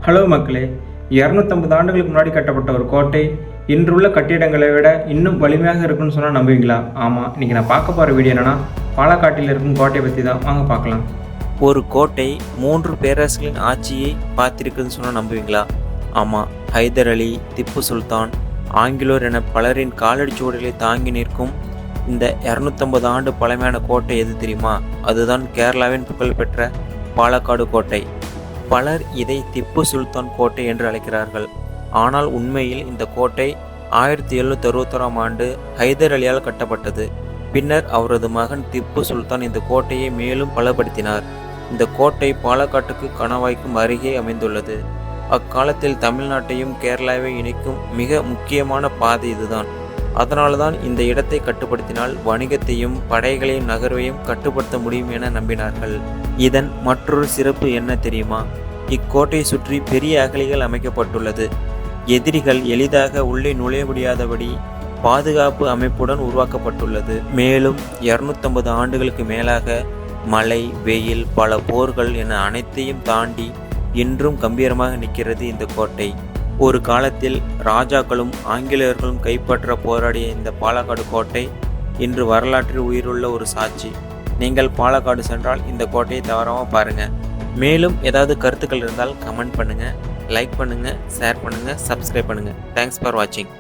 Hello மக்களே, 250 ஆண்டுகளுக்கு முன்னாடி கட்டப்பட்ட ஒரு கோட்டை இன்றுள்ள கட்டிடங்களை விட இன்னும் வலிமையாக இருக்குன்னு சொன்னால் நம்புவீங்களா? ஆமாம், இன்றைக்கி நான் பார்க்க போகிற வீடியோ என்னென்னா பாலக்காட்டில் இருக்கும் கோட்டை பற்றி தான். வாங்க பார்க்கலாம். ஒரு கோட்டை 3 பேரரசுகளின் ஆட்சியை பார்த்திருக்குதுன்னு சொன்னால் நம்புவீங்களா? ஆமாம், ஹைதர் அலி, திப்பு சுல்தான், ஆங்கிலோர் என பலரின் காலடி சுவடுகளை தாங்கி நிற்கும் இந்த 250 ஆண்டு பழமையான கோட்டை எது தெரியுமா? அதுதான் கேரளாவின் புகழ்பெற்ற பாலக்காடு கோட்டை. பலர் இதை திப்பு சுல்தான் கோட்டை என்று அழைக்கிறார்கள். ஆனால் உண்மையில் இந்த கோட்டை 1761ஆம் ஆண்டு ஹைதர் அலியால் கட்டப்பட்டது. பின்னர் அவரது மகன் திப்பு சுல்தான் இந்த கோட்டையை மேலும் பலப்படுத்தினார். இந்த கோட்டை பாலக்காட்டுக்கு கணவாய்க்கும் அருகே அமைந்துள்ளது. அக்காலத்தில் தமிழ்நாட்டையும் கேரளாவை இணைக்கும் மிக முக்கியமான பாதை இதுதான். அதனால்தான் இந்த இடத்தை கட்டுப்படுத்தினால் வணிகத்தையும் படைகளையும் நகர்வையும் கட்டுப்படுத்த முடியும் என நம்பினார்கள். இதன் மற்றொரு சிறப்பு என்ன தெரியுமா? இக்கோட்டையை சுற்றி பெரிய அகழிகள் அமைக்கப்பட்டுள்ளது. எதிரிகள் எளிதாக உள்ளே நுழைய முடியாதபடி பாதுகாப்பு அமைப்புடன் உருவாக்கப்பட்டுள்ளது. மேலும் 250 ஆண்டுகளுக்கு மேலாக மழை, வெயில், பல போர்கள் என அனைத்தையும் தாண்டி இன்றும் கம்பீரமாக நிற்கிறது இந்த கோட்டை. ஒரு காலத்தில் ராஜாக்களும் ஆங்கிலேயர்களும் கைப்பற்ற போராடிய இந்த பாலக்காடு கோட்டை இன்று வரலாற்றில் உயிருள்ள ஒரு சாட்சி. நீங்கள் பாலக்காடு சென்றால் இந்த கோட்டையை தவறாமல் பாருங்கள். மேலும் ஏதாவது கருத்துக்கள் இருந்தால் கமெண்ட் பண்ணுங்கள், லைக் பண்ணுங்கள், ஷேர் பண்ணுங்கள், சப்ஸ்கிரைப் பண்ணுங்கள். தேங்க்ஸ் ஃபார் வாட்சிங்.